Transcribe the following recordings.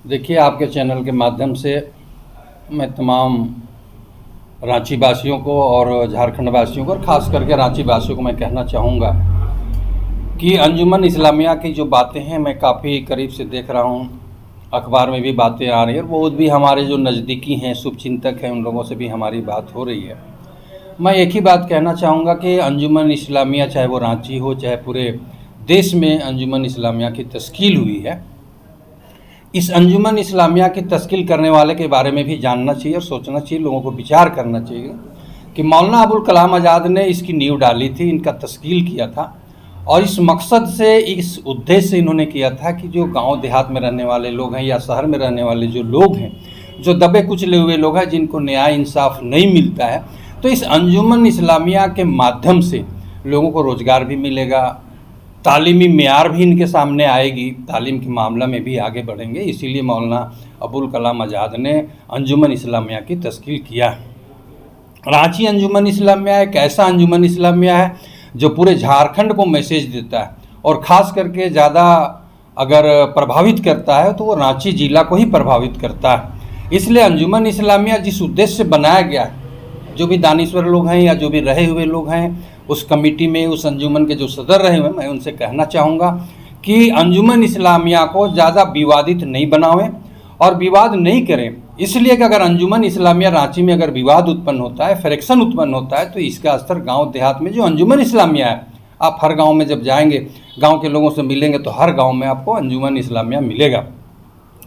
देखिए, आपके चैनल के माध्यम से मैं तमाम रांची वासियों को और झारखंड वासियों को और ख़ास करके रांची वासियों को मैं कहना चाहूँगा कि अंजुमन इस्लामिया की जो बातें हैं मैं काफ़ी करीब से देख रहा हूँ। अखबार में भी बातें आ रही हैं और बहुत भी हमारे जो नज़दीकी हैं, शुभचिंतक हैं, उन लोगों से भी हमारी बात हो रही है। मैं एक ही बात कहना चाहूँगा कि अंजुमन इस्लामिया, चाहे वो रांची हो, चाहे पूरे देश में अंजुमन इस्लामिया की तश्कील हुई है। इस अंजुमन इस्लामिया की तश्कील करने वाले के बारे में भी जानना चाहिए और सोचना चाहिए, लोगों को विचार करना चाहिए कि मौलाना अबुल कलाम आज़ाद ने इसकी नींव डाली थी, इनका तश्कील किया था और इस मकसद से, इस उद्देश्य से इन्होंने किया था कि जो गांव देहात में रहने वाले लोग हैं या शहर में रहने वाले जो लोग हैं, जो दबे कुचले हुए लोग हैं, जिनको न्याय इंसाफ नहीं मिलता है, तो इस अंजुमन इस्लामिया के माध्यम से लोगों को रोज़गार भी मिलेगा, तालीमी मेयार भी इनके सामने आएगी, तालीम के मामला में भी आगे बढ़ेंगे। इसीलिए मौलाना अबुल कलाम आज़ाद ने अंजुमन इस्लामिया की तश्कील किया है। रांची अंजुमन इस्लामिया एक ऐसा अंजुमन इस्लामिया है जो पूरे झारखंड को मैसेज देता है और ख़ास करके ज़्यादा अगर प्रभावित करता है तो वो रांची ज़िला को ही प्रभावित करता है। इसलिए अंजुमन इस्लामिया जिस उद्देश्य से बनाया गया है, जो भी दानिश्वर लोग हैं या जो भी रहे हुए लोग हैं उस कमेटी में, उस अंजुमन के जो सदर रहे हुए हैं, मैं उनसे कहना चाहूँगा कि अंजुमन इस्लामिया को ज़्यादा विवादित नहीं बनावें और विवाद नहीं करें। इसलिए कि अगर अंजुमन इस्लामिया रांची में अगर विवाद उत्पन्न होता है, फ्रैक्शन उत्पन्न होता है, तो इसका असर गांव देहात में जो अंजुमन इस्लामिया है, आप हर गांव में जब जाएंगे, गांव के लोगों से मिलेंगे, तो हर गांव में आपको अंजुमन इस्लामिया मिलेगा।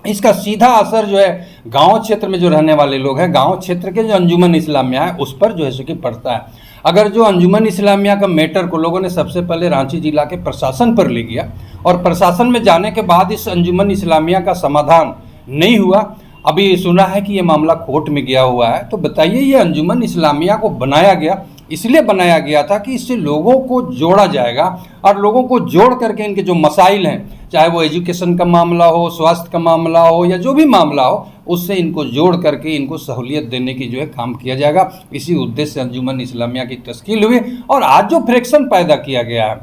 इसका सीधा असर जो है गांव क्षेत्र में जो रहने वाले लोग हैं, गांव क्षेत्र के जो अंजुमन इस्लामिया है उस पर जो है सो कि पड़ता है। अगर जो अंजुमन इस्लामिया का मैटर को लोगों ने सबसे पहले रांची जिला के प्रशासन पर ले गया और प्रशासन में जाने के बाद इस अंजुमन इस्लामिया का समाधान नहीं हुआ, अभी सुना है कि ये मामला कोर्ट में गया हुआ है, तो बताइए, ये अंजुमन इस्लामिया को बनाया गया, इसलिए बनाया गया था कि इससे लोगों को जोड़ा जाएगा और लोगों को जोड़ करके इनके जो मसाइल हैं, चाहे वो एजुकेशन का मामला हो, स्वास्थ्य का मामला हो या जो भी मामला हो, उससे इनको जोड़ करके इनको सहूलियत देने की जो है काम किया जाएगा। इसी उद्देश्य से अंजुमन इस्लामिया की तश्कील हुई और आज जो फ्रैक्शन पैदा किया गया है,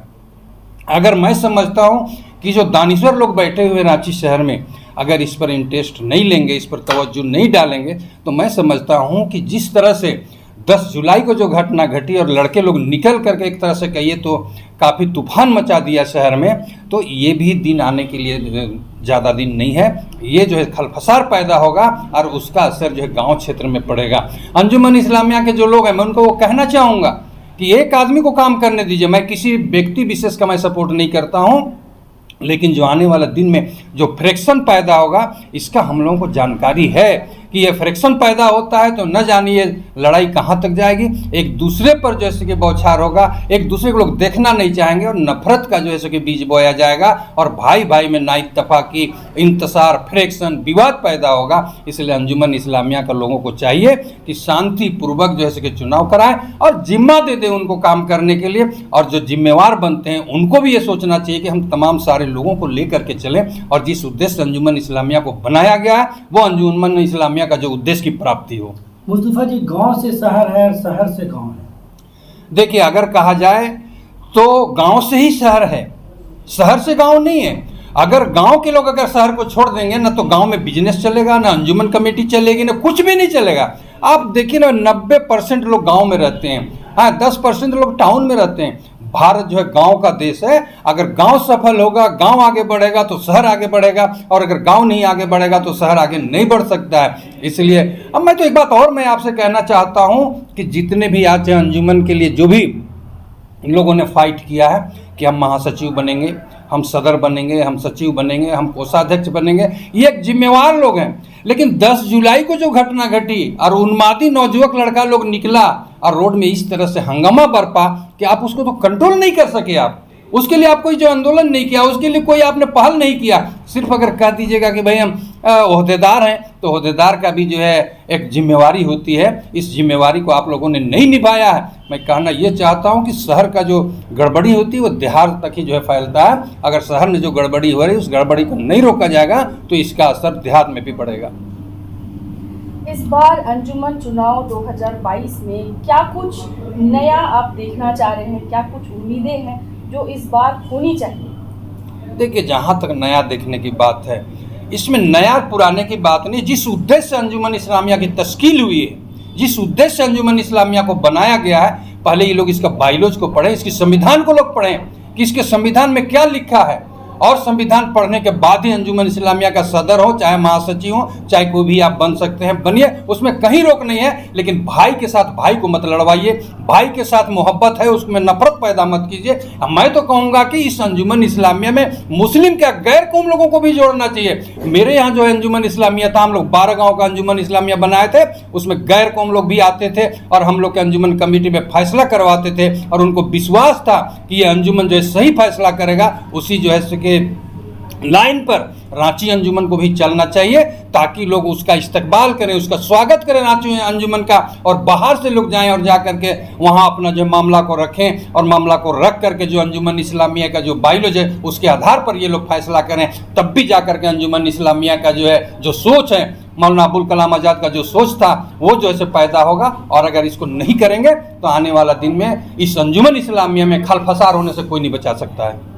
अगर मैं समझता हूँ कि जो दानिश्वर लोग बैठे हुए रांची शहर में अगर इस पर इंटरेस्ट नहीं लेंगे, इस पर तवज्जो नहीं डालेंगे, तो मैं समझता हूँ कि जिस तरह से 10 जुलाई को जो घटना घटी और लड़के लोग निकल करके एक तरह से कहिए तो काफ़ी तूफान मचा दिया शहर में, तो ये भी दिन आने के लिए ज़्यादा दिन नहीं है। ये जो है खलफसार पैदा होगा और उसका असर जो है गांव क्षेत्र में पड़ेगा। अंजुमन इस्लामिया के जो लोग हैं, मैं उनको वो कहना चाहूँगा कि एक आदमी को काम करने दीजिए। मैं किसी व्यक्ति विशेष का मैं सपोर्ट नहीं करता हूँ, लेकिन जो आने वाला दिन में जो फ्रैक्शन पैदा होगा, इसका हम लोगों को जानकारी है कि ये फ्रैक्शन पैदा होता है तो न जानिए लड़ाई कहाँ तक जाएगी। एक दूसरे पर जैसे कि बौछार होगा, एक दूसरे को लोग देखना नहीं चाहेंगे और नफरत का जो है सो कि बीज बोया जाएगा और भाई भाई में नाइतफाकी, इंतसार, फ्रैक्शन, विवाद पैदा होगा। इसलिए अंजुमन इस्लामिया का लोगों को चाहिए कि शांतिपूर्वक जो है सो कि चुनाव कराएं और जिम्मा दे दें उनको काम करने के लिए, और जो जिम्मेवार बनते हैं उनको भी ये सोचना चाहिए कि हम तमाम सारे लोगों को लेकर के चलें और जिस उद्देश्य अंजुमन इस्लामिया को बनाया गया है वो अंजुमन इस्लामिया का जो उद्देश्य की प्राप्ति हो। मुस्तफा जी, गांव से शहर है और शहर से गांव है। देखिए, अगर कहा जाए तो गांव से ही शहर है, शहर से गांव नहीं है। अगर गांव के लोग अगर शहर को छोड़ देंगे ना, तो गांव में बिजनेस चलेगा ना, अंजुमन कमेटी चलेगी ना, कुछ भी नहीं चलेगा। आप देखिए ना, 90% लोग गांव में रहते हैं, हाँ 10% लोग टाउन में रहते हैं। भारत जो है गांव का देश है। अगर गांव सफल होगा, गांव आगे बढ़ेगा तो शहर आगे बढ़ेगा, और अगर गांव नहीं आगे बढ़ेगा तो शहर आगे नहीं बढ़ सकता है। इसलिए अब मैं तो एक बात और मैं आपसे कहना चाहता हूं कि जितने भी आज अंजुमन के लिए जो भी लोगों ने फाइट किया है कि हम महासचिव बनेंगे, हम सदर बनेंगे, हम सचिव बनेंगे, हम कोषाध्यक्ष बनेंगे, ये एक जिम्मेवार लोग हैं। लेकिन 10 जुलाई को जो घटना घटी और उन्मादी नौजुवक लड़का लोग निकला और रोड में इस तरह से हंगामा बरपा कि आप उसको तो कंट्रोल नहीं कर सके। आप उसके लिए आप कोई जो आंदोलन नहीं किया, उसके लिए कोई आपने पहल नहीं किया। सिर्फ अगर कह दीजिएगा कि भाई हम ओहदेदार हैं, तो ओहदेदार का भी जो है एक जिम्मेवारी होती है, इस जिम्मेवारी को आप लोगों ने नहीं निभाया है। मैं कहना ये चाहता हूं कि शहर का जो गड़बड़ी होती है वो देहात तक ही जो है फैलता है। अगर शहर में जो गड़बड़ी हो रही है उस गड़बड़ी को नहीं रोका जाएगा तो इसका असर देहात में भी पड़ेगा। इस बार अंजुमन चुनाव 2022 में क्या कुछ नया आप देखना चाह रहे हैं, क्या कुछ उम्मीदें हैं जो इस बार होनी चाहिए? देखिए, जहाँ तक नया देखने की बात है, इसमें नया पुराने की बात नहीं। जिस उद्देश्य से अंजुमन इस्लामिया की तश्कील हुई है, जिस उद्देश्य से अंजुमन इस्लामिया को बनाया गया है, पहले ये लोग इसका बायलॉज को पढ़ें, इसके संविधान को लोग पढ़ें कि इसके संविधान में क्या लिखा है, और संविधान पढ़ने के बाद ही अंजुमन इस्लामिया का सदर हो, चाहे महासचिव हो, चाहे कोई भी आप बन सकते हैं, बनिए, उसमें कहीं रोक नहीं है। लेकिन भाई के साथ भाई को मत लड़वाइए, भाई के साथ मोहब्बत है उसमें नफरत पैदा मत कीजिए। मैं तो कहूँगा कि इस अंजुमन इस्लामिया में मुस्लिम क्या गैर कौम लोगों को भी जोड़ना चाहिए। मेरे यहाँ जो अंजुमन इस्लामिया था, हम लोग 12 गाँव का अंजुमन इस्लामिया बनाए थे, उसमें गैर कौम लोग भी आते थे और हम लोग के अंजुमन कमेटी में फैसला करवाते थे, और उनको विश्वास था कि ये अंजुमन जो है सही फैसला करेगा। उसी जो है के लाइन पर रांची अंजुमन को भी चलना चाहिए, ताकि लोग उसका इस्तकबाल करें, उसका स्वागत करें रांची अंजुमन का, और बाहर से लोग जाएं और जा करके वहाँ अपना जो मामला को रखें, और मामला को रख करके जो अंजुमन इस्लामिया का जो बायलॉज है उसके आधार पर ये लोग फैसला करें। तब भी जा करके अंजुमन इस्लामिया का जो है जो सोच है, मौलाना अबुल कलाम आज़ाद का जो सोच था, वो जो है पैदा होगा। और अगर इसको नहीं करेंगे तो आने वाला दिन में इस अंजुमन इस्लामिया में खलफसार होने से कोई नहीं बचा सकता है।